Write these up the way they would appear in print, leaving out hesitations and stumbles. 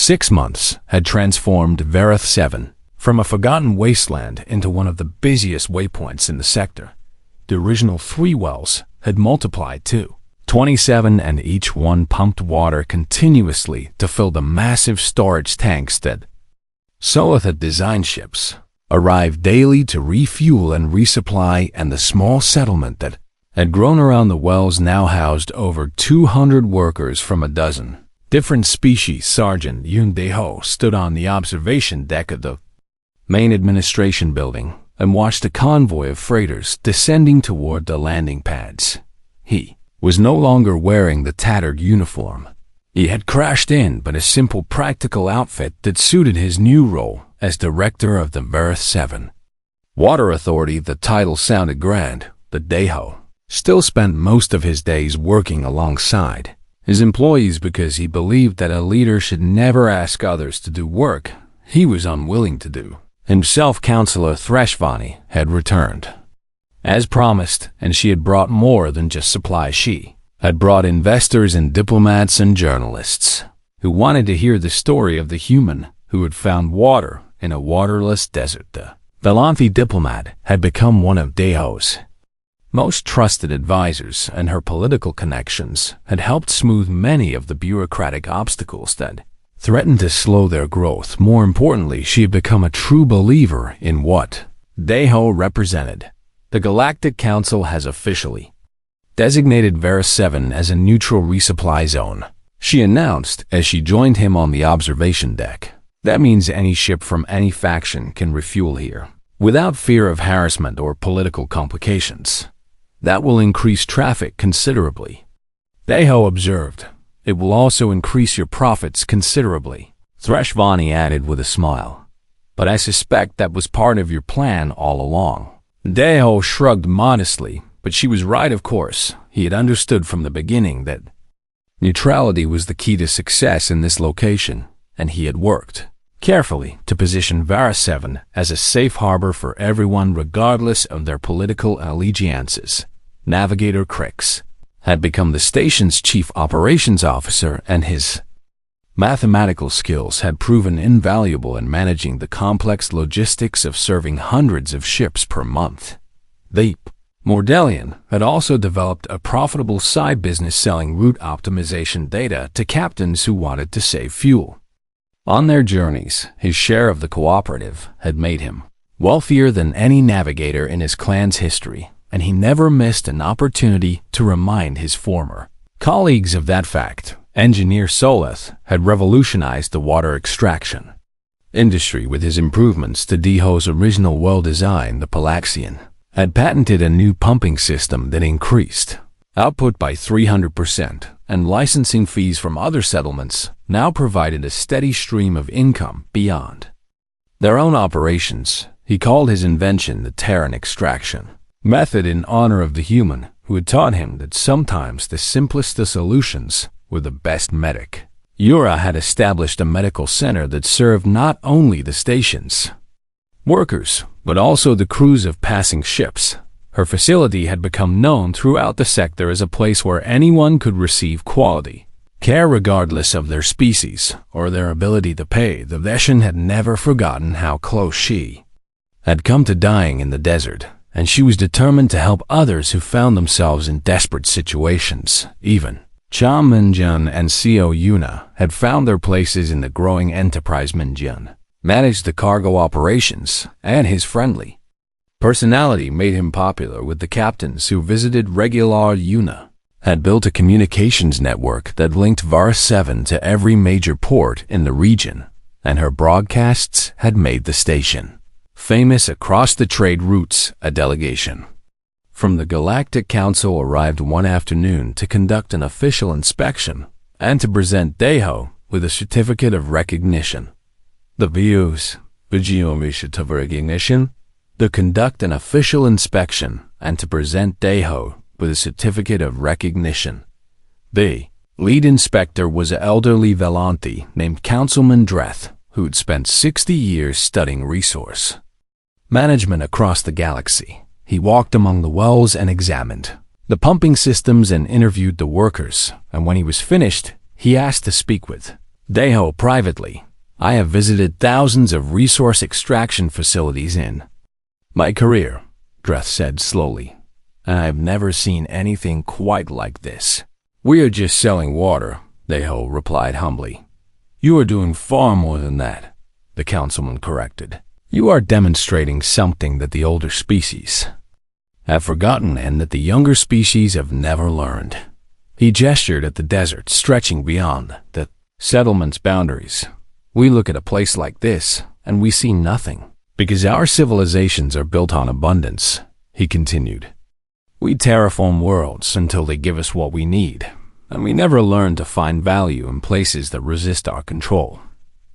6 months had transformed Vareth 7 from a forgotten wasteland into one of the busiest waypoints in the sector. The original 3 wells had multiplied to 27, and each one pumped water continuously to fill the massive storage tanks that Soleth had designed. Ships arrived daily to refuel and resupply, and the small settlement that had grown around the wells now housed over 200 workers from a dozen different species. Sergeant Yun Deho stood on the observation deck of the main administration building and watched a convoy of freighters descending toward the landing pads. He was no longer wearing the tattered uniform he had crashed in, but a simple practical outfit that suited his new role as director of the Vareth 7 Water Authority. The title sounded grand, but Deho still spent most of his days working alongside his employees because he believed that a leader should never ask others to do work he was unwilling to do. Himself, Counselor Threshvani had returned as promised, and she had brought more than just supplies. She had brought investors and diplomats and journalists who wanted to hear the story of the human who had found water in a waterless desert. The Velanthi diplomat had become one of Deho's most trusted advisors, and her political connections had helped smooth many of the bureaucratic obstacles that threatened to slow their growth. More importantly, she had become a true believer in what Deho represented. The Galactic Council has officially designated Vareth 7 as a neutral resupply zone, she announced as she joined him on the observation deck. That means any ship from any faction can refuel here, without fear of harassment or political complications. That will increase traffic considerably. Deho observed. It will also increase your profits considerably, Threshvani added with a smile. But I suspect that was part of your plan all along. Deho shrugged modestly, but she was right, of course. He had understood from the beginning that neutrality was the key to success in this location, and he had worked carefully to position Vareth 7 as a safe harbor for everyone regardless of their political allegiances. Navigator Crix had become the station's chief operations officer, and his mathematical skills had proven invaluable in managing the complex logistics of serving hundreds of ships per month. The Mordelian had also developed a profitable side business selling route optimization data to captains who wanted to save fuel. On their journeys, his share of the cooperative had made him wealthier than any navigator in his clan's history, and he never missed an opportunity to remind his former colleagues of that fact. Engineer Soleth had revolutionized the water extraction industry with his improvements to Deho's original well design. The Palaxian had patented a new pumping system that increased output by 300%, and licensing fees from other settlements now provided a steady stream of income beyond their own operations. He called his invention the Terran extraction method in honor of the human who had taught him that sometimes the simplest of solutions were the best medic. Yura had established a medical center that served not only the station's workers, but also the crews of passing ships. Her facility had become known throughout the sector as a place where anyone could receive quality care regardless of their species or their ability to pay. The Veshan had never forgotten how close she had come to dying in the desert, and she was determined to help others who found themselves in desperate situations. Even Cha Minjun and Co Yuna had found their places in the growing enterprise. Minjun managed the cargo operations, and his friendly personality made him popular with the captains who visited regular. Yuna had built a communications network that linked Vareth 7 to every major port in the region, and her broadcasts had made the station famous across the trade routes. A delegation from the Galactic Council arrived one afternoon to conduct an official inspection and to present Deho with a certificate of recognition. The views, of recognition, to conduct an official inspection and to present Deho with a certificate of recognition. The lead inspector was an elderly Velanthi named Councilman Dreth, who had spent 60 years studying resource management across the galaxy. He walked among the wells and examined the pumping systems and interviewed the workers, and when he was finished, he asked to speak with Deho, privately, I have visited thousands of resource extraction facilities in my career, Dreth said slowly, and I have never seen anything quite like this. We are just selling water, Deho replied humbly. You are doing far more than that, the councilman corrected. You are demonstrating something that the older species have forgotten and that the younger species have never learned. He gestured at the desert stretching beyond the settlement's boundaries. We look at a place like this and we see nothing, because our civilizations are built on abundance, he continued. We terraform worlds until they give us what we need, and we never learn to find value in places that resist our control.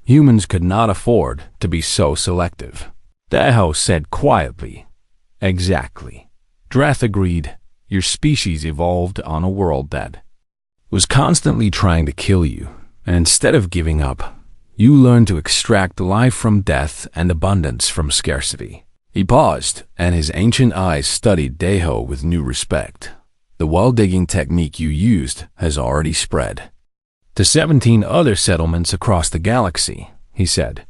Humans could not afford to be so selective. Deho said quietly. Exactly. Dreth agreed. Your species evolved on a world that was constantly trying to kill you, and instead of giving up, you learned to extract life from death and abundance from scarcity. He paused, and his ancient eyes studied Deho with new respect. The well-digging technique you used has already spread to 17 other settlements across the galaxy, he said.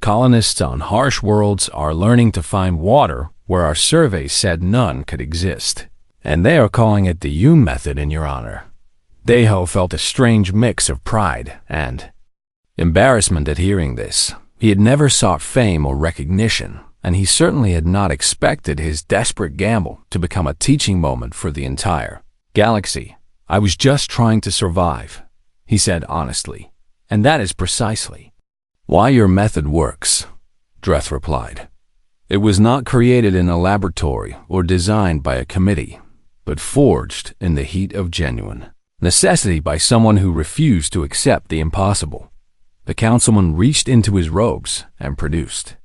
Colonists on harsh worlds are learning to find water where our surveys said none could exist, and they are calling it the Yun method in your honor. Deho felt a strange mix of pride and embarrassment at hearing this. He had never sought fame or recognition, and he certainly had not expected his desperate gamble to become a teaching moment for the entire galaxy. I was just trying to survive, he said honestly, and that is precisely why your method works, Dreth replied. It was not created in a laboratory or designed by a committee, but forged in the heat of genuine necessity by someone who refused to accept the impossible. The councilman reached into his robes and produced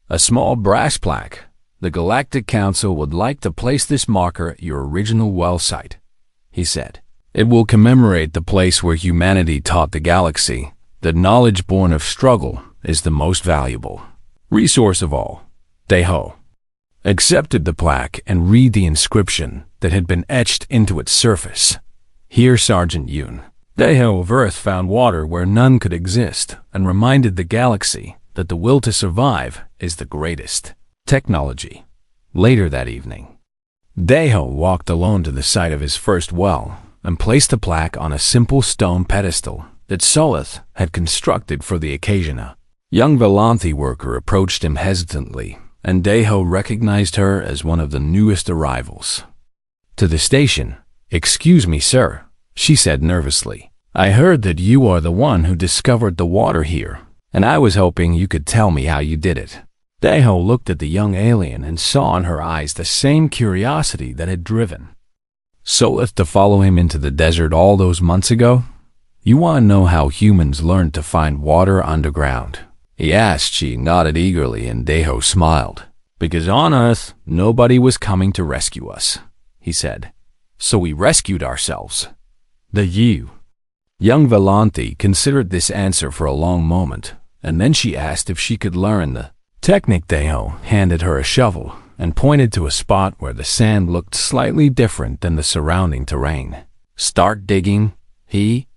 a small brass plaque. The Galactic Council would like to place this marker at your original well site, he said. It will commemorate the place where humanity taught the galaxy that knowledge born of struggle is the most valuable resource of all. Deho accepted the plaque and read the inscription that had been etched into its surface. Here, Sergeant Yun. Deho of Earth found water where none could exist and reminded the galaxy that the will to survive is the greatest technology. Later that evening, Deho walked alone to the site of his first well and placed the plaque on a simple stone pedestal that Solith had constructed for the occasion. A young Velanthi worker approached him hesitantly, and Deho recognized her as one of the newest arrivals to the station. Excuse me, sir, she said nervously. I heard that you are the one who discovered the water here, and I was hoping you could tell me how you did it. Deho looked at the young alien and saw in her eyes the same curiosity that had driven Solith to follow him into the desert all those months ago. You want to know how humans learned to find water underground? He asked. She nodded eagerly, and Deho smiled. Because on Earth, nobody was coming to rescue us, he said. So we rescued ourselves. The young Velanthi considered this answer for a long moment, and then she asked if she could learn the technique. Deho handed her a shovel and pointed to a spot where the sand looked slightly different than the surrounding terrain. Start digging, he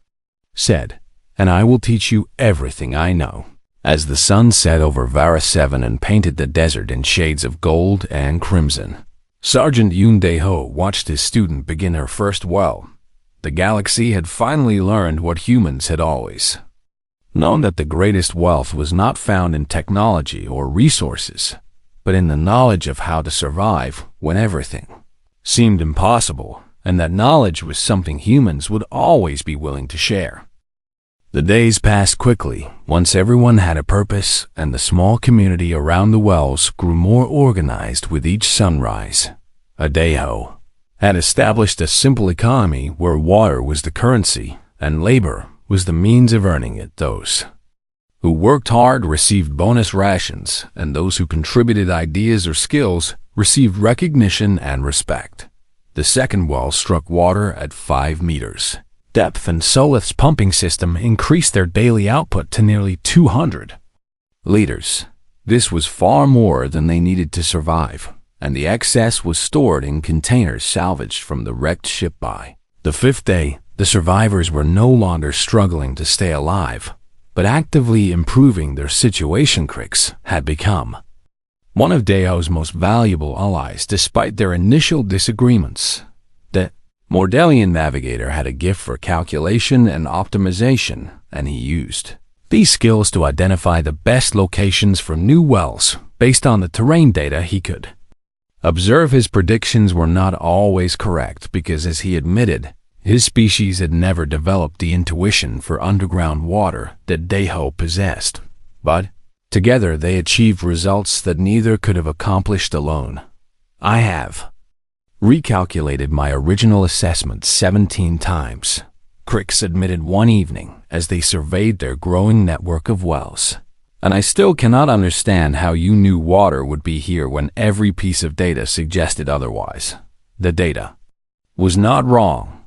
said, and I will teach you everything I know. As the sun set over Varus 7 and painted the desert in shades of gold and crimson, Sergeant Yun Deho watched his student begin her first well. The galaxy had finally learned what humans had always known, that the greatest wealth was not found in technology or resources, but in the knowledge of how to survive when everything seemed impossible, and that knowledge was something humans would always be willing to share. The days passed quickly once everyone had a purpose, and the small community around the wells grew more organized with each sunrise. Deho had established a simple economy where water was the currency and labor was the means of earning it. Those who worked hard received bonus rations, and those who contributed ideas or skills received recognition and respect. The second well struck water at 5 meters depth, and Solith's pumping system increased their daily output to nearly 200 liters. This was far more than they needed to survive, and the excess was stored in containers salvaged from the wrecked ship. By the 5th day, the survivors were no longer struggling to stay alive, but actively improving their situation. Crix had become one of Deho's most valuable allies despite their initial disagreements. The Mordelian navigator had a gift for calculation and optimization, and he used these skills to identify the best locations for new wells based on the terrain data he could observe. His predictions were not always correct because, as he admitted, his species had never developed the intuition for underground water that Deho possessed. But together they achieved results that neither could have accomplished alone. I have recalculated my original assessment 17 times, Crix admitted one evening as they surveyed their growing network of wells. And I still cannot understand how you knew water would be here when every piece of data suggested otherwise. The data was not wrong,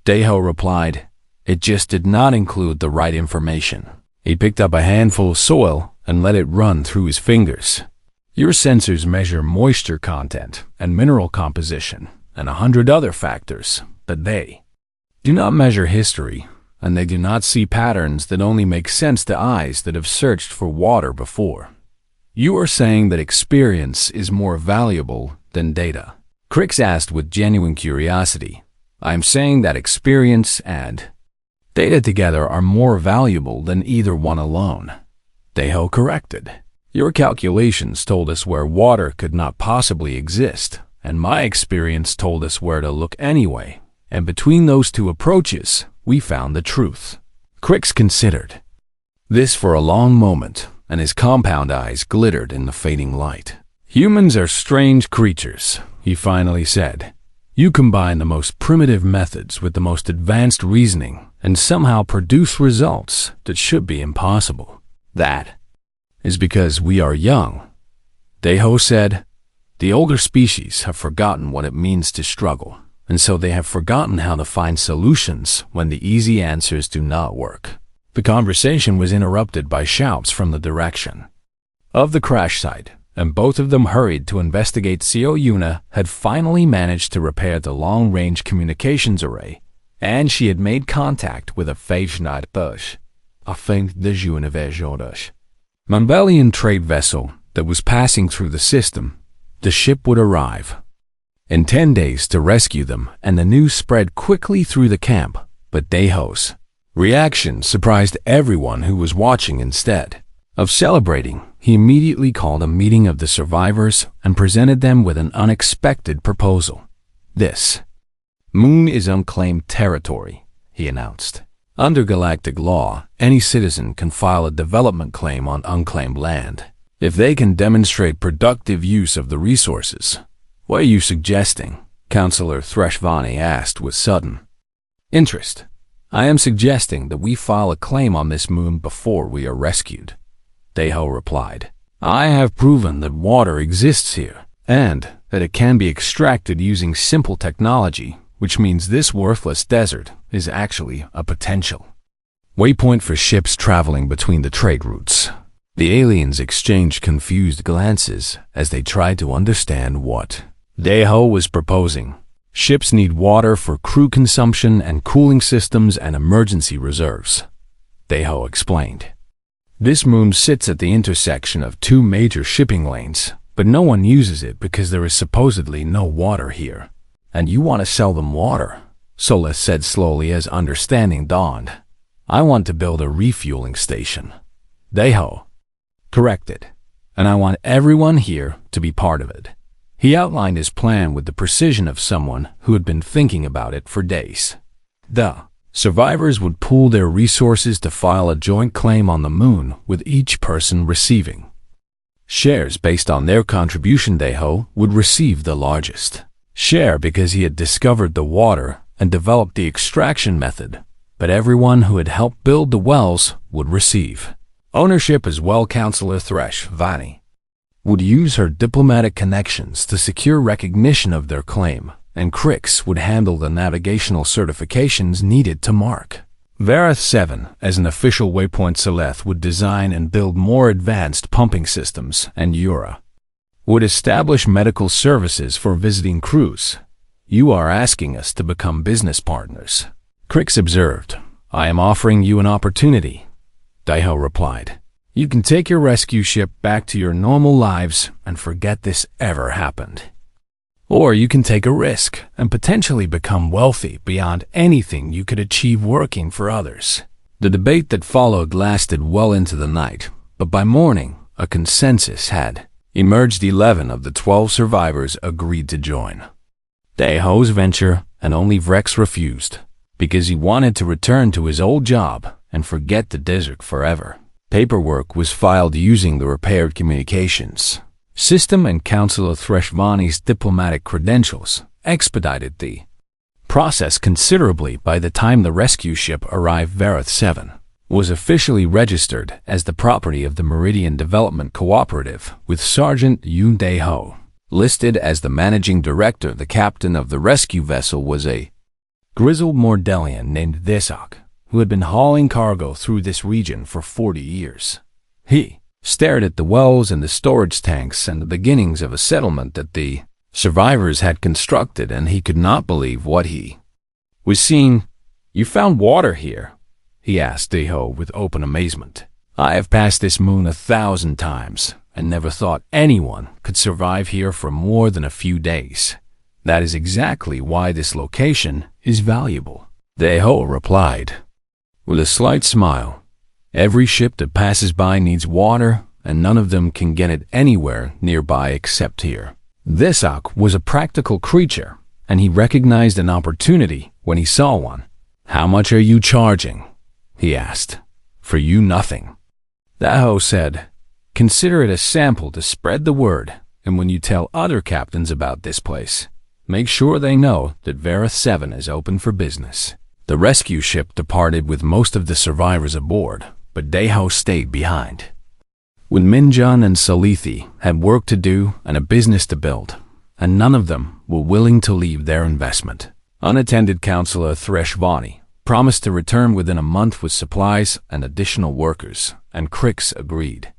Deho replied. It just did not include the right information. He picked up a handful of soil and let it run through his fingers. Your sensors measure moisture content and mineral composition and 100 other factors, but they do not measure history, and they do not see patterns that only make sense to eyes that have searched for water before. You are saying that experience is more valuable than data? Crix asked with genuine curiosity. I am saying that experience and data together are more valuable than either one alone, Deho corrected. Your calculations told us where water could not possibly exist, and my experience told us where to look anyway. And between those two approaches, we found the truth. Crix considered this for a long moment, and his compound eyes glittered in the fading light. Humans are strange creatures, he finally said. You combine the most primitive methods with the most advanced reasoning and somehow produce results that should be impossible. That is because we are young, Deho said. The older species have forgotten what it means to struggle, and so they have forgotten how to find solutions when the easy answers do not work. The conversation was interrupted by shouts from the direction of the crash site, and both of them hurried to investigate. Yuna had finally managed to repair the long-range communications array, and she had made contact with a Dehydrated, Mambelian trade vessel that was passing through the system. The ship would arrive in 10 days to rescue them, and the news spread quickly through the camp. But Deho's reaction surprised everyone who was watching. Instead of celebrating, he immediately called a meeting of the survivors and presented them with an unexpected proposal. This moon is unclaimed territory, he announced. Under galactic law, any citizen can file a development claim on unclaimed land if they can demonstrate productive use of the resources. What are you suggesting? Counselor Threshvani asked with sudden interest. I am suggesting that we file a claim on this moon before we are rescued, Deho replied. I have proven that water exists here, and that it can be extracted using simple technology, which means this worthless desert is actually a potential waypoint for ships traveling between the trade routes. The aliens exchanged confused glances as they tried to understand what Deho was proposing. Ships need water for crew consumption and cooling systems and emergency reserves, Deho explained. This moon sits at the intersection of two major shipping lanes, but no one uses it because there is supposedly no water here. And you want to sell them water, Solis said slowly as understanding dawned. I want to build a refueling station, Deho corrected, and I want everyone here to be part of it. He outlined his plan with the precision of someone who had been thinking about it for days. The survivors would pool their resources to file a joint claim on the moon, with each person receiving shares based on their contribution. Deho would receive the largest share because he had discovered the water and developed the extraction method, but everyone who had helped build the wells would receive ownership as well. Counselor Threshvani would use her diplomatic connections to secure recognition of their claim, and Crix would handle the navigational certifications needed to mark Vareth 7 as an official waypoint. Seleth would design and build more advanced pumping systems, and Yura would establish medical services for visiting crews. You are asking us to become business partners, Crix observed. I am offering you an opportunity. Daiho replied. You can take your rescue ship back to your normal lives and forget this ever happened. Or you can take a risk and potentially become wealthy beyond anything you could achieve working for others. The debate that followed lasted well into the night, but by morning, a consensus had emerged. 11 of the 12 survivors agreed to join Daiho's venture, and only Vrex refused, because he wanted to return to his old job and forget the desert forever. Paperwork was filed using the repaired communications system, and Councillor Threshvani's diplomatic credentials expedited the process considerably. By the time the rescue ship arrived, Vareth 7 was officially registered as the property of the Meridian Development Cooperative, with Sergeant Yoon Dae-ho listed as the managing director. The captain of the rescue vessel was a grizzled Mordelian named Desak, who had been hauling cargo through this region for 40 years. He stared at the wells and the storage tanks and the beginnings of a settlement that the survivors had constructed, and he could not believe what he was seeing. You found water here? He asked Dae-ho with open amazement. I have passed this moon 1,000 times and never thought anyone could survive here for more than a few days. That is exactly why this location is valuable, Dae-ho replied with a slight smile. Every ship that passes by needs water, and none of them can get it anywhere nearby except here. Desak was a practical creature, and he recognized an opportunity when he saw one. How much are you charging? He asked. For you, nothing. Dae-ho said, consider it a sample to spread the word, and when you tell other captains about this place, make sure they know that Vareth 7 is open for business. The rescue ship departed with most of the survivors aboard, but Dae-ho stayed behind. When Minjun and Salithi had work to do and a business to build, and none of them were willing to leave their investment. Unattended Councillor Threshvani promised to return within a month with supplies and additional workers, and Crix agreed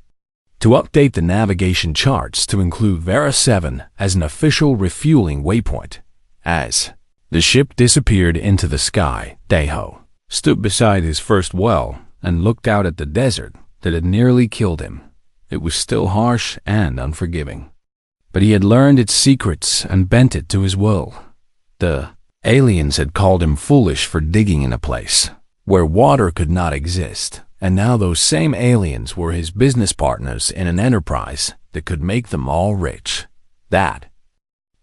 to update the navigation charts to include Vareth 7 as an official refueling waypoint. As the ship disappeared into the sky, Dae-ho stood beside his first well and looked out at the desert that had nearly killed him. It was still harsh and unforgiving, but he had learned its secrets and bent it to his will. The aliens had called him foolish for digging in a place where water could not exist, and now those same aliens were his business partners in an enterprise that could make them all rich. That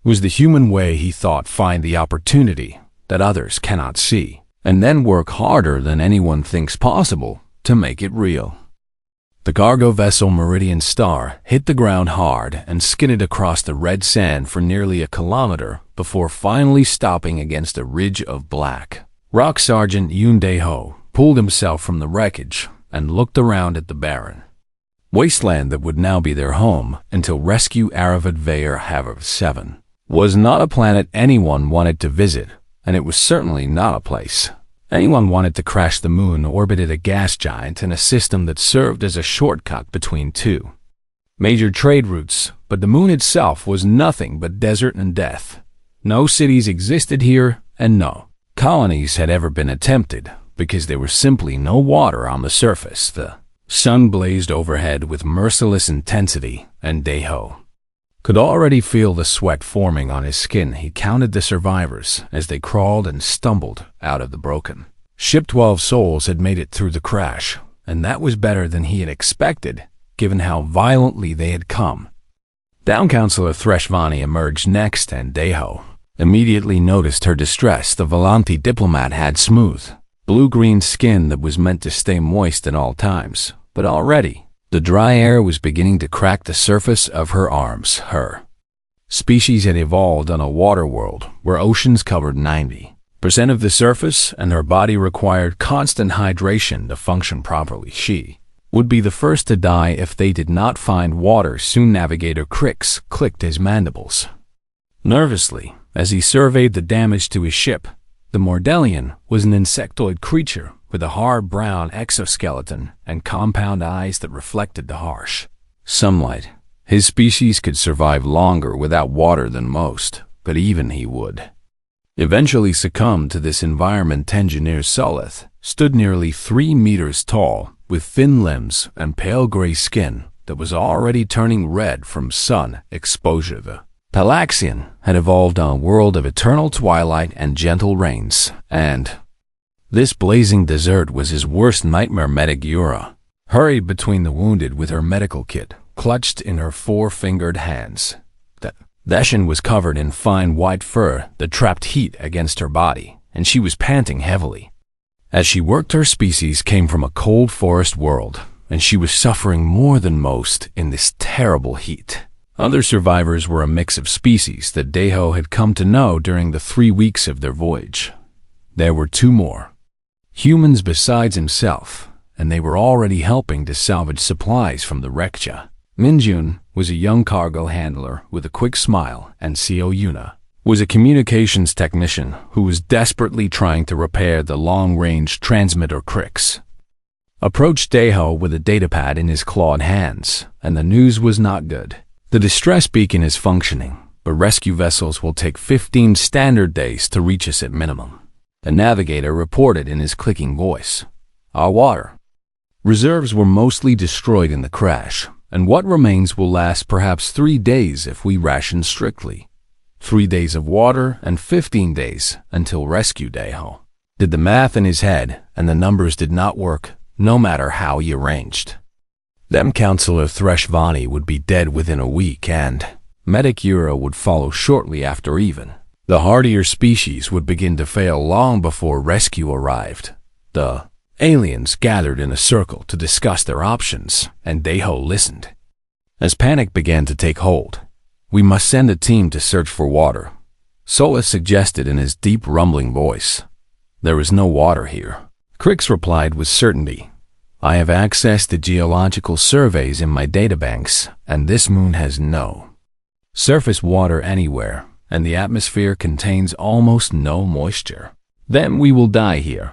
was the human way, he thought. Find the opportunity that others cannot see, and then work harder than anyone thinks possible to make it real. The cargo vessel Meridian Star hit the ground hard and skidded across the red sand for nearly a kilometer before finally stopping against a ridge of black rock. Sergeant Yoon Dae-ho pulled himself from the wreckage and looked around at the barren wasteland that would now be their home until rescue Aravid Vayer Haver 7 was not a planet anyone wanted to visit, and it was certainly not a place anyone wanted to crash. The moon orbited a gas giant in a system that served as a shortcut between two major trade routes, but the moon itself was nothing but desert and death. No cities existed here, and no colonies had ever been attempted, because there was simply no water on the surface. The sun blazed overhead with merciless intensity, and Dae-ho could already feel the sweat forming on his skin. He counted the survivors as they crawled and stumbled out of the broken ship. 12 souls had made it through the crash, and that was better than he had expected, given how violently they had come down. Councillor Threshvani emerged next, and Dae-ho immediately noticed her distress. The Volanti diplomat had smooth, blue-green skin that was meant to stay moist at all times, but already the dry air was beginning to crack the surface of her arms. Her species had evolved on a water world where oceans covered 90% of the surface, and her body required constant hydration to function properly. She would be the first to die if they did not find water soon. Navigator Crix clicked his mandibles nervously as he surveyed the damage to his ship. The Mordelian was an insectoid creature with a hard brown exoskeleton and compound eyes that reflected the harsh sunlight. His species could survive longer without water than most, but even he would eventually succumb to this environment. Engineer Sulith stood nearly 3 meters tall with thin limbs and pale gray skin that was already turning red from sun exposure. The Palaxian had evolved on a world of eternal twilight and gentle rains, and this blazing desert was his worst nightmare. Medic Yura hurried between the wounded with her medical kit clutched in her four-fingered hands. The Dashin was covered in fine white fur that trapped heat against her body, and she was panting heavily. As she worked, her species came from a cold forest world, and she was suffering more than most in this terrible heat. Other survivors were a mix of species that Deho had come to know during the 3 weeks of their voyage. There were 2 more. Humans besides himself, and they were already helping to salvage supplies from the wreckage. Minjun was a young cargo handler with a quick smile, and Seo Yuna was a communications technician who was desperately trying to repair the long-range transmitter cricks. Approached Deho with a datapad in his clawed hands, and the news was not good. The distress beacon is functioning, but rescue vessels will take 15 standard days to reach us at minimum. The navigator reported in his clicking voice. Our water reserves were mostly destroyed in the crash, and what remains will last perhaps 3 days if we ration strictly. 3 days of water and 15 days until rescue. Deho did the math in his head, and the numbers did not work, no matter how he arranged them. Counselor Threshvani would be dead within a week, and Medic Yura would follow shortly after. Even the hardier species would begin to fail long before rescue arrived. The aliens gathered in a circle to discuss their options, and Deho listened. As panic began to take hold, we must send a team to search for water, Solas suggested in his deep rumbling voice. There is no water here. Crix replied with certainty. I have access to geological surveys in my databanks, and this moon has no surface water anywhere, and the atmosphere contains almost no moisture. Then we will die here,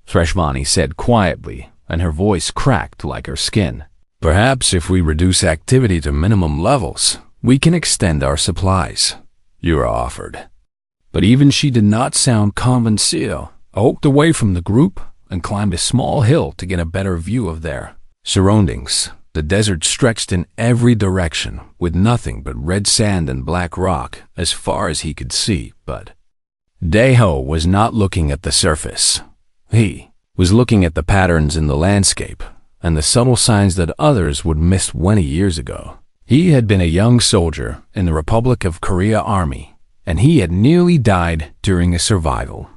Threshvani said quietly, and her voice cracked like her skin. Perhaps if we reduce activity to minimum levels, we can extend our supplies, Yura offered. But even she did not sound convinced. Walked away from the group and climbed a small hill to get a better view of their surroundings. The desert stretched in every direction, with nothing but red sand and black rock as far as he could see, but Deho was not looking at the surface. He was looking at the patterns in the landscape and the subtle signs that others would miss 20 years ago. He had been a young soldier in the Republic of Korea Army, and he had nearly died during a survival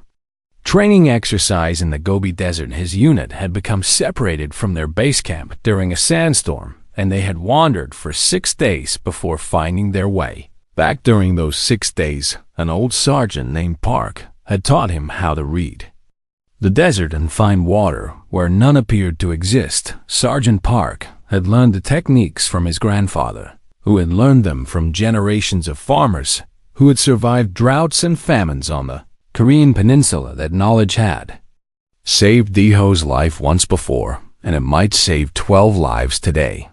training exercise in the Gobi Desert. His unit had become separated from their base camp during a sandstorm, and they had wandered for 6 days before finding their way back. During those 6 days, an old sergeant named Park had taught him how to read the desert and find water where none appeared to exist. Sergeant Park had learned the techniques from his grandfather, who had learned them from generations of farmers who had survived droughts and famines on the Korean peninsula. That knowledge had saved Deho's life once before, and it might save 12 lives today.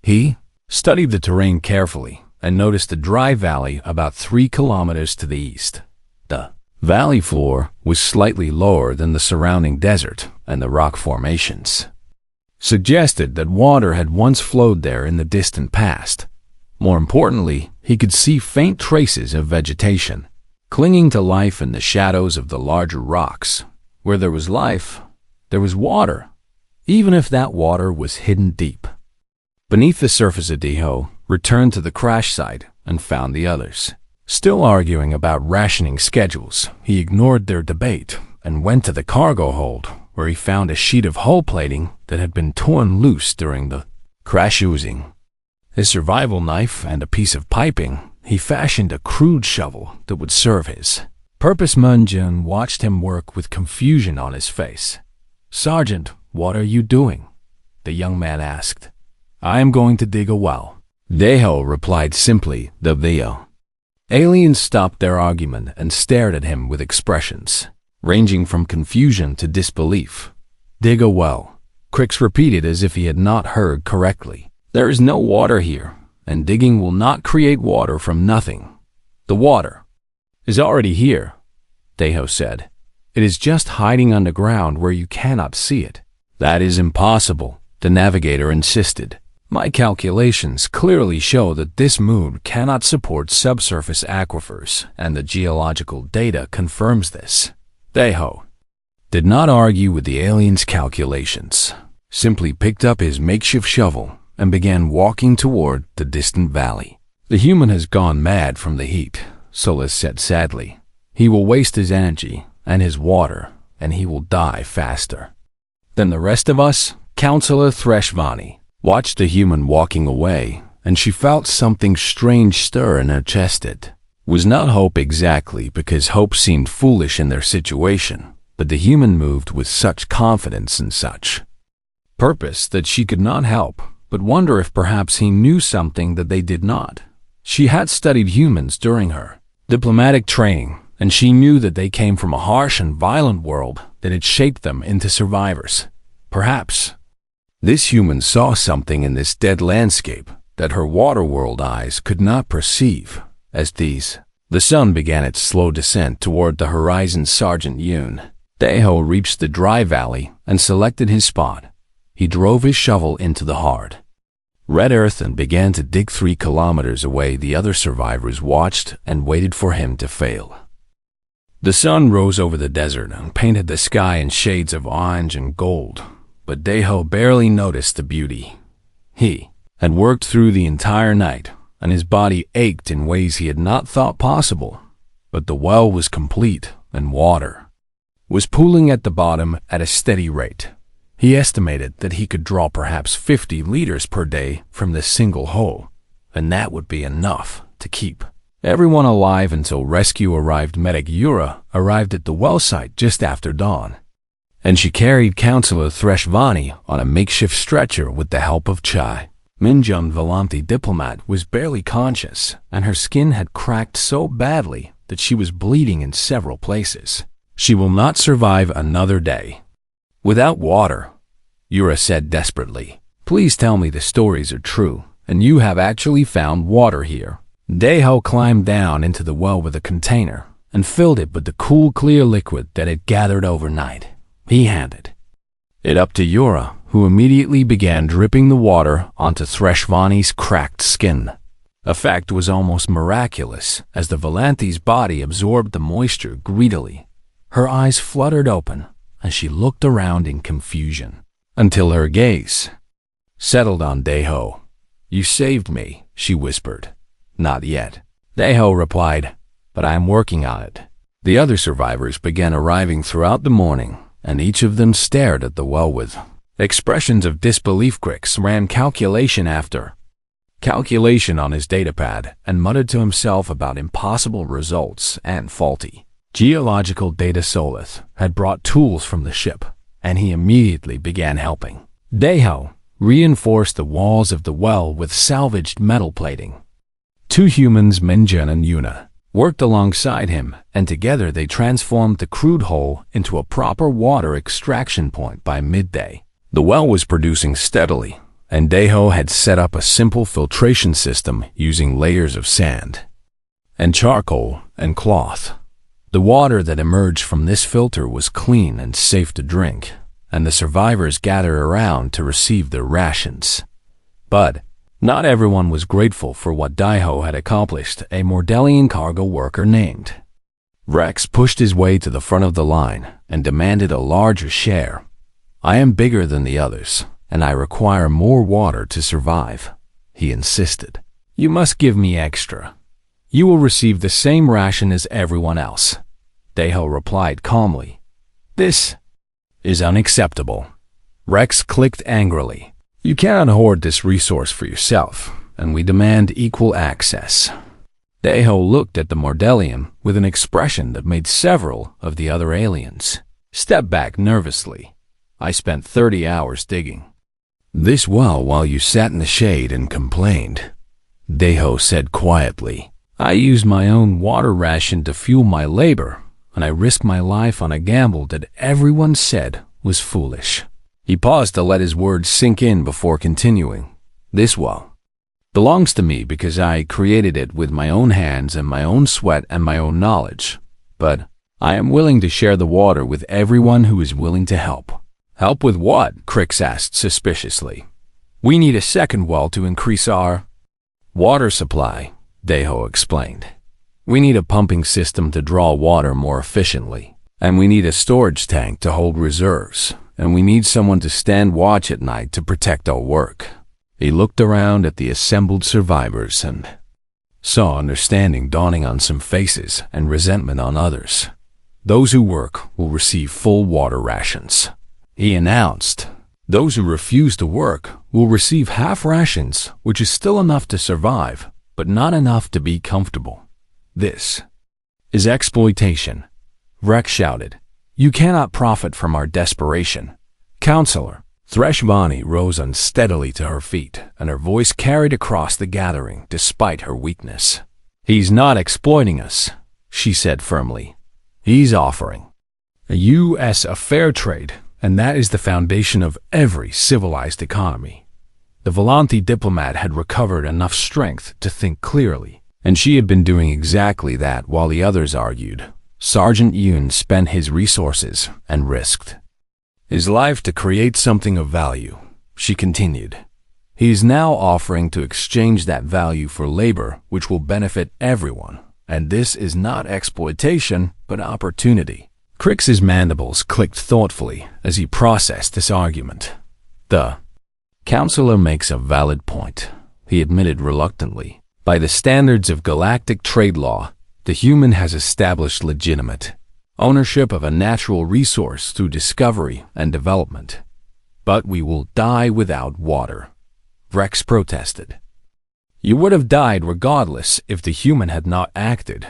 He studied the terrain carefully and noticed a dry valley about 3 kilometers to the east. The valley floor was slightly lower than the surrounding desert, and the rock formations suggested that water had once flowed there in the distant past. More importantly, he could see faint traces of vegetation clinging to life in the shadows of the larger rocks. Where there was life, there was water, even if that water was hidden deep beneath the surface. Deho returned to the crash site and found the others still arguing about rationing schedules. He ignored their debate and went to the cargo hold, where he found a sheet of hull plating that had been torn loose during the crash. Using his survival knife and a piece of piping, he fashioned a crude shovel that would serve his purpose. Munjun watched him work with confusion on his face. Sergeant, what are you doing? The young man asked. I am going to dig a well. Deho replied simply. The aliens stopped their argument and stared at him with expressions ranging from confusion to disbelief. Dig a well, Crix repeated as if he had not heard correctly. There is no water here, and digging will not create water from nothing. The water is already here, Deho said. It is just hiding underground where you cannot see it. "That is impossible," the navigator insisted. "My calculations clearly show that this moon cannot support subsurface aquifers, and the geological data confirms this." Deho did not argue with the alien's calculations, simply picked up his makeshift shovel and began walking toward the distant valley. "The human has gone mad from the heat," Solis said sadly. "He will waste his energy and his water, and he will die faster than the rest of us." Counselor Threshvani watched the human walking away, and she felt something strange stir in her chest. It was not hope exactly, because hope seemed foolish in their situation, but the human moved with such confidence and such purpose that she could not help but wonder if perhaps he knew something that they did not. She had studied humans during her diplomatic training, and she knew that they came from a harsh and violent world that had shaped them into survivors. Perhaps this human saw something in this dead landscape that her water world eyes could not perceive. The sun began its slow descent toward the horizon. Sergeant Yoon Deho reached the dry valley and selected his spot. He drove his shovel into the hard red earth and began to dig 3 kilometers away. The other survivors watched and waited for him to fail. The sun rose over the desert and painted the sky in shades of orange and gold, but Deho barely noticed the beauty. He had worked through the entire night, and his body ached in ways he had not thought possible. But the well was complete, and water was pooling at the bottom at a steady rate. He estimated that he could draw perhaps 50 liters per day from this single hole, and that would be enough to keep everyone alive until rescue arrived. Medic Yura arrived at the well site just after dawn, and she carried Counselor Threshvani on a makeshift stretcher with the help of Chai. Minjung Valanti diplomat was barely conscious, and her skin had cracked so badly that she was bleeding in several places. "She will not survive another day without water," Yura said desperately. "Please tell me the stories are true, and you have actually found water here." Deho climbed down into the well with a container and filled it with the cool, clear liquid that had gathered overnight. He handed it up to Yura, who immediately began dripping the water onto Threshvani's cracked skin. The effect was almost miraculous as the Valanti's body absorbed the moisture greedily. Her eyes fluttered open, and she looked around in confusion until her gaze settled on Deho. "You saved me," she whispered. "Not yet," Deho replied, "but I am working on it." The other survivors began arriving throughout the morning, and each of them stared at the well with expressions of disbelief. Grix ran calculation after calculation on his datapad and muttered to himself about impossible results and faulty geological data. Solith had brought tools from the ship, and he immediately began helping. Deho reinforced the walls of the well with salvaged metal plating. 2 humans, Minjun and Yuna, worked alongside him, and together they transformed the crude hole into a proper water extraction point. By midday, the well was producing steadily, and Deho had set up a simple filtration system using layers of sand and charcoal and cloth. The water that emerged from this filter was clean and safe to drink, and the survivors gathered around to receive their rations. But not everyone was grateful for what Deho had accomplished. A Mordelian cargo worker named Rex pushed his way to the front of the line and demanded a larger share. "I am bigger than the others, and I require more water to survive," he insisted. "You must give me extra. You will receive the same ration as everyone else," Deho replied calmly. "This is unacceptable." Rex clicked angrily. "You cannot hoard this resource for yourself, and we demand equal access." Deho looked at the Mordelian with an expression that made several of the other aliens step back nervously. "I spent 30 hours digging this well while you sat in the shade and complained," Deho said quietly. "I used my own water ration to fuel my labor, and I risked my life on a gamble that everyone said was foolish." He paused to let his words sink in before continuing. "This well belongs to me because I created it with my own hands and my own sweat and my own knowledge. But I am willing to share the water with everyone who is willing to help. Help with what? Crix asked suspiciously. We need a second well to increase our water supply, Deho explained. We need a pumping system to draw water more efficiently, and we need a storage tank to hold reserves, and we need someone to stand watch at night to protect our work. He looked around at the assembled survivors and saw understanding dawning on some faces and resentment on others. Those who work will receive full water rations, he announced. Those who refuse to work will receive half rations, which is still enough to survive, but not enough to be comfortable. This is exploitation, Rex shouted. You cannot profit from our desperation. Counselor, Threshvani rose unsteadily to her feet, and her voice carried across the gathering despite her weakness. He's not exploiting us, she said firmly. He's offering us a fair trade, and that is the foundation of every civilized economy. The Volanti diplomat had recovered enough strength to think clearly, and she had been doing exactly that while the others argued. Sergeant Yoon spent his resources and risked his life to create something of value, she continued. He is now offering to exchange that value for labor which will benefit everyone, and this is not exploitation, but opportunity. Crix's mandibles clicked thoughtfully as he processed this argument. The counselor makes a valid point, he admitted reluctantly. By the standards of galactic trade law, the human has established legitimate ownership of a natural resource through discovery and development. But we will die without water, Rex protested. You would have died regardless if the human had not acted,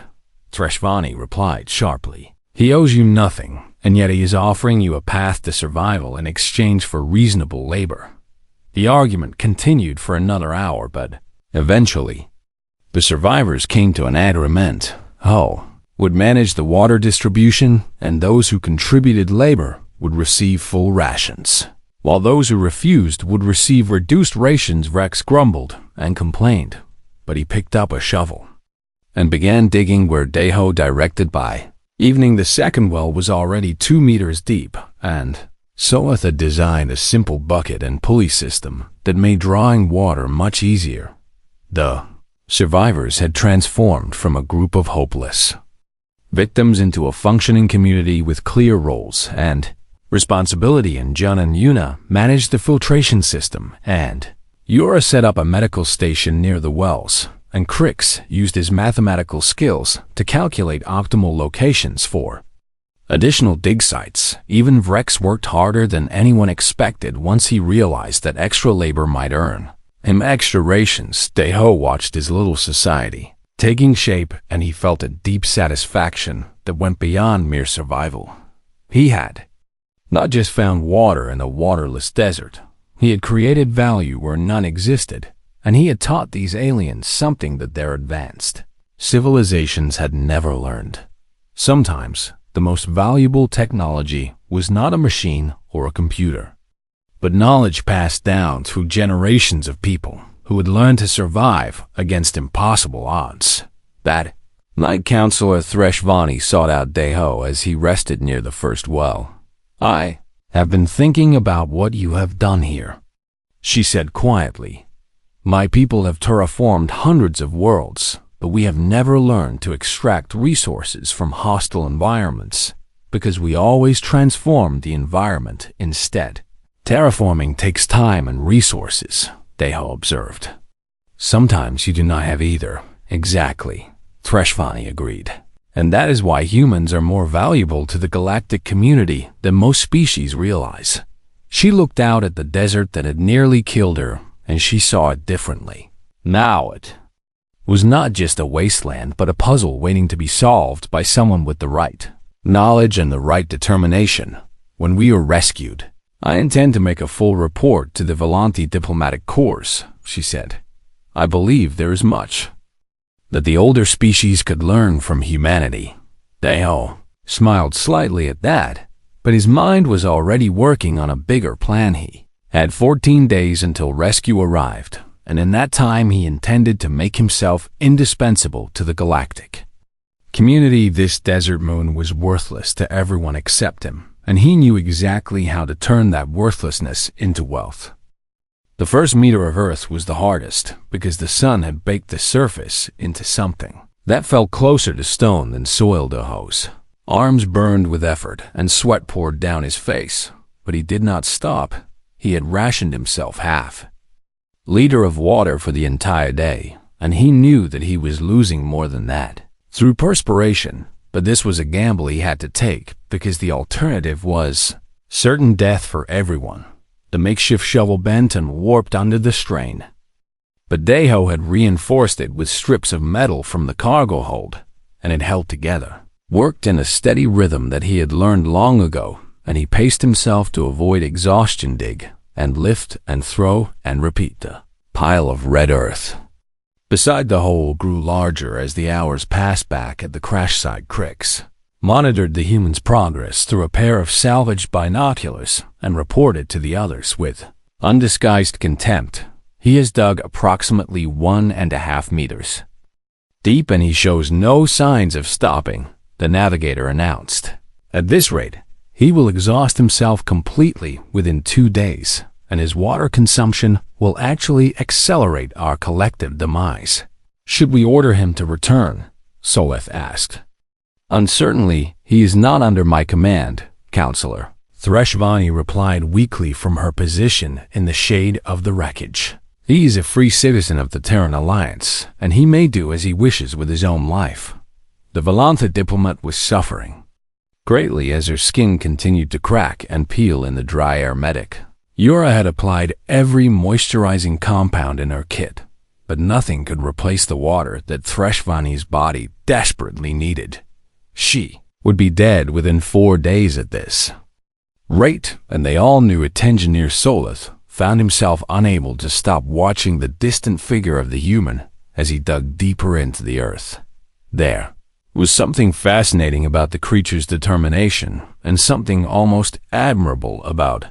Threshvani replied sharply. He owes you nothing, and yet he is offering you a path to survival in exchange for reasonable labor. The argument continued for another hour, but eventually, the survivors came to an agreement. Ho would manage the water distribution, and those who contributed labor would receive full rations, while those who refused would receive reduced rations. Rex grumbled and complained, but he picked up a shovel and began digging where Deho directed. By evening, the second well was already 2 meters deep, and Soeth had designed a simple bucket and pulley system that made drawing water much easier. The survivors had transformed from a group of hopeless victims into a functioning community with clear roles and responsibility, and Jun and Yuna managed the filtration system, and Yura set up a medical station near the wells, and Crix used his mathematical skills to calculate optimal locations for additional dig sites. Even Vrex worked harder than anyone expected once he realized that extra labor might earn him extra rations. Deho watched his little society taking shape, and he felt a deep satisfaction that went beyond mere survival. He had not just found water in a waterless desert, he had created value where none existed, and he had taught these aliens something that their advanced civilizations had never learned. Sometimes, the most valuable technology was not a machine or a computer, but knowledge passed down through generations of people who had learned to survive against impossible odds. That night, Counselor Threshvani sought out Deho as he rested near the first well. I have been thinking about what you have done here, she said quietly. My people have terraformed hundreds of worlds, but we have never learned to extract resources from hostile environments, because we always transform the environment instead. Terraforming takes time and resources, Deho observed. Sometimes you do not have either. Exactly, Threshvani agreed. And that is why humans are more valuable to the galactic community than most species realize. She looked out at the desert that had nearly killed her, and she saw it differently. Now it was not just a wasteland, but a puzzle waiting to be solved by someone with the right knowledge and the right determination. When we are rescued, I intend to make a full report to the Volanti Diplomatic Corps, she said. I believe there is much that the older species could learn from humanity. Deho smiled slightly at that, but his mind was already working on a bigger plan. He had 14 days until rescue arrived, and in that time he intended to make himself indispensable to the galactic community. This desert moon was worthless to everyone except him, and he knew exactly how to turn that worthlessness into wealth. The first meter of Earth was the hardest because the sun had baked the surface into something that felt closer to stone than soil to hose. Arms burned with effort and sweat poured down his face, but he did not stop. He had rationed himself half-liter of water for the entire day, and he knew that he was losing more than that through perspiration, but this was a gamble he had to take because the alternative was certain death for everyone. The makeshift shovel bent and warped under the strain, but Deho had reinforced it with strips of metal from the cargo hold, and it held together, worked in a steady rhythm that he had learned long ago, and he paced himself to avoid exhaustion. Dig and lift and throw and repeat. The pile of red earth beside the hole grew larger as the hours passed. Back at the crash site, Crix monitored the humans' progress through a pair of salvaged binoculars and reported to the others with undisguised contempt. He has dug approximately 1.5 meters deep and he shows no signs of stopping, the navigator announced. At this rate, he will exhaust himself completely within 2 days, and his water consumption will actually accelerate our collective demise. Should we order him to return? Soleth asked. Uncertainly, he is not under my command, Counselor. Threshvani replied weakly from her position in the shade of the wreckage. He is a free citizen of the Terran Alliance, and he may do as he wishes with his own life. The Valantha diplomat was suffering greatly as her skin continued to crack and peel in the dry air. Medic Yura had applied every moisturizing compound in her kit, but nothing could replace the water that Threshvani's body desperately needed. She would be dead within 4 days at this rate, and they all knew it. Engineer Soleth found himself unable to stop watching the distant figure of the human as he dug deeper into the earth. There was something fascinating about the creature's determination, and something almost admirable about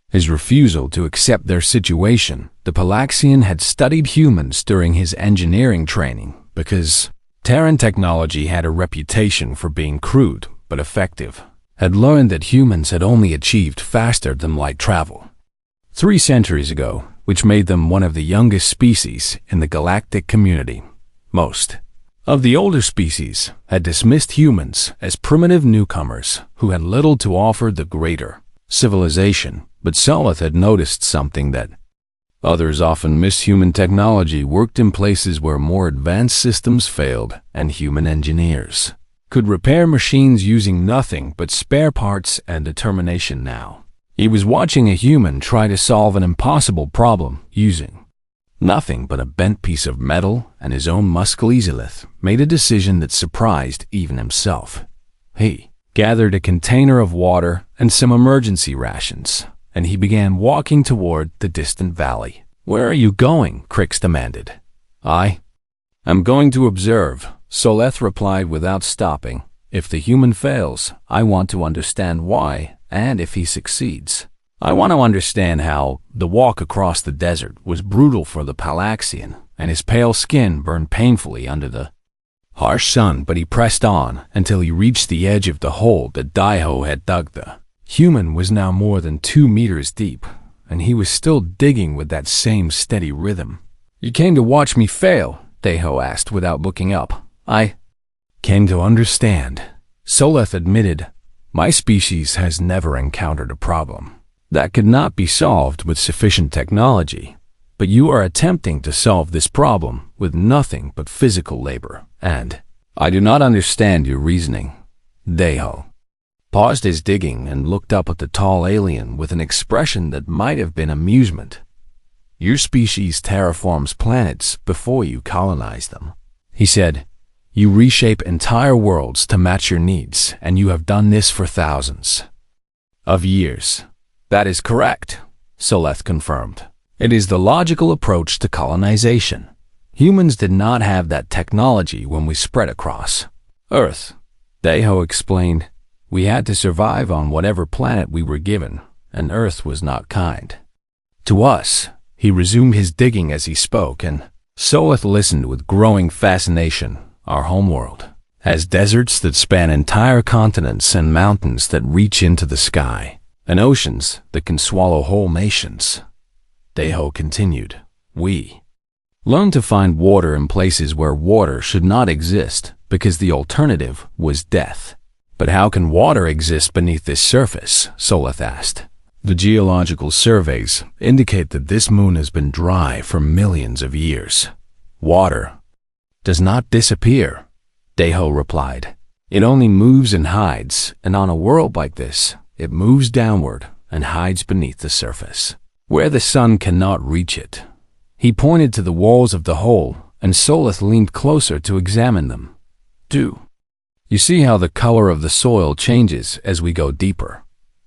his refusal to accept their situation. The Palaxian had studied humans during his engineering training because Terran technology had a reputation for being crude but effective. Had learned that humans had only achieved faster than light travel 3 centuries ago, which made them one of the youngest species in the galactic community. Most of the older species had dismissed humans as primitive newcomers who had little to offer the greater civilization, but Soleth had noticed something that others often missed. Human technology worked in places where more advanced systems failed, and human engineers could repair machines using nothing but spare parts and determination. Now, he was watching a human try to solve an impossible problem using nothing but a bent piece of metal, and his own Musclezelith made a decision that surprised even himself. He gathered a container of water and some emergency rations, and he began walking toward the distant valley. Where are you going? Crix demanded. I am going to observe, Soleth replied without stopping. If the human fails, I want to understand why, and if he succeeds, I want to understand how. The walk across the desert was brutal for the Palaxian, and his pale skin burned painfully under the harsh sun, but he pressed on until he reached the edge of the hole that Daiho had dug. The human was now more than 2 meters deep, and he was still digging with that same steady rhythm. You came to watch me fail? Daiho asked without looking up. I came to understand. Soleth admitted, my species has never encountered a problem that could not be solved with sufficient technology, but you are attempting to solve this problem with nothing but physical labor, and I do not understand your reasoning. Daiho paused his digging and looked up at the tall alien with an expression that might have been amusement. Your species terraforms planets before you colonize them, he said. You reshape entire worlds to match your needs, and you have done this for thousands of years. That is correct, Soleth confirmed. It is the logical approach to colonization. Humans did not have that technology when we spread across Earth. Daiho explained, we had to survive on whatever planet we were given, and Earth was not kind to us. He resumed his digging as he spoke, and Soleth listened with growing fascination. Our homeworld has deserts that span entire continents and mountains that reach into the sky, and oceans that can swallow whole nations. Deho continued, we learned to find water in places where water should not exist because the alternative was death. But how can water exist beneath this surface? Soleth asked. The geological surveys indicate that this moon has been dry for millions of years. Water does not disappear, Deho replied. It only moves and hides, and on a world like this, it moves downward and hides beneath the surface, where the sun cannot reach it. He pointed to the walls of the hole, and Soleth leaned closer to examine them. Do you see how the color of the soil changes as we go deeper?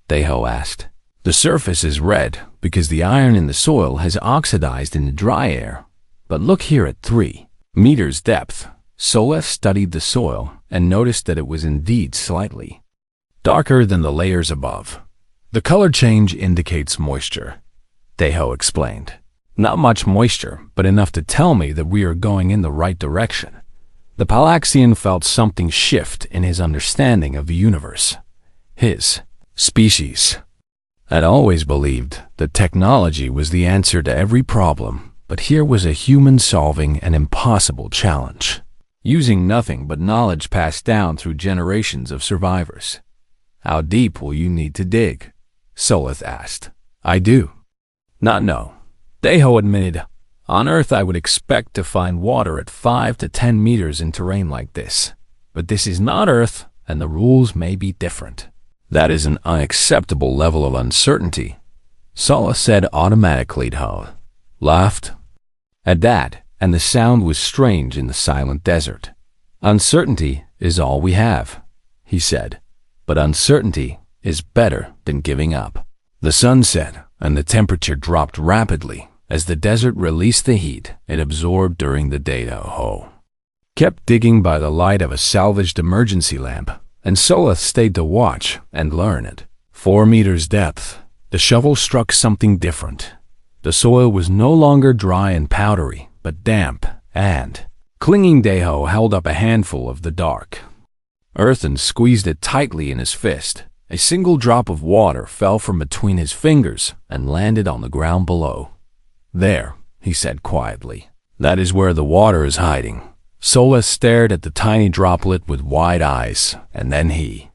Deho asked. The surface is red because the iron in the soil has oxidized in the dry air. But look here at 3 meters depth. Soleth studied the soil and noticed that it was indeed slightly darker than the layers above. The color change indicates moisture, Deho explained. Not much moisture, but enough to tell me that we are going in the right direction. The Palaxian felt something shift in his understanding of the universe. His species had always believed that technology was the answer to every problem, but here was a human solving an impossible challenge, using nothing but knowledge passed down through generations of survivors. How deep will you need to dig? Soleth asked. I do not know, Deho admitted. On Earth, I would expect to find water at 5 to 10 meters in terrain like this. But this is not Earth, and the rules may be different. That is an unacceptable level of uncertainty, Soleth said automatically. Deho laughed at that, and the sound was strange in the silent desert. Uncertainty is all we have, he said, but uncertainty is better than giving up. The sun set, and the temperature dropped rapidly as the desert released the heat it absorbed during the day. Deho kept digging by the light of a salvaged emergency lamp, and Soleth stayed to watch and learn at 4 meters depth. The shovel struck something different. The soil was no longer dry and powdery, but damp and clinging. Deho held up a handful of the dark earth and squeezed it tightly in his fist. A single drop of water fell from between his fingers and landed on the ground below. There, he said quietly. That is where the water is hiding. Soleth stared at the tiny droplet with wide eyes, and then he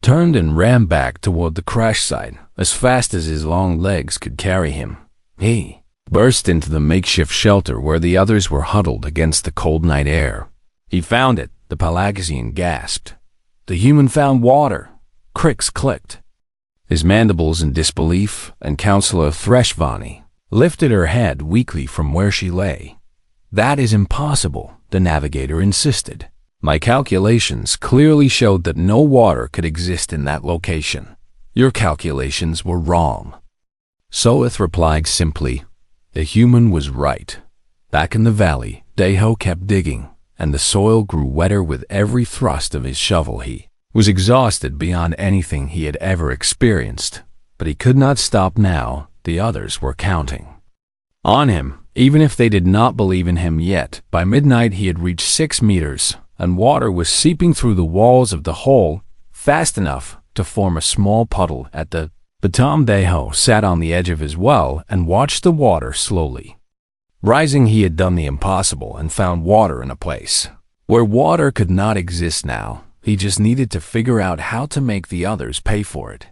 turned and ran back toward the crash site as fast as his long legs could carry him. He burst into the makeshift shelter where the others were huddled against the cold night air. He found it, the Palaxian gasped. The human found water. Cricks clicked. His mandibles in disbelief, and Counselor Threshvani lifted her head weakly from where she lay. That is impossible, the navigator insisted. My calculations clearly showed that no water could exist in that location. Your calculations were wrong. Soleth replied simply, the human was right. Back in the valley, Deho kept digging, and the soil grew wetter with every thrust of his shovel. He was exhausted beyond anything he had ever experienced, but he could not stop now. The others were counting on him, even if they did not believe in him yet. By midnight, he had reached 6 meters, and water was seeping through the walls of the hole fast enough to form a small puddle at the bottom. Deho sat on the edge of his well and watched the water slowly rising. He had done the impossible and found water in a place where water could not exist now. He just needed to figure out how to make the others pay for it.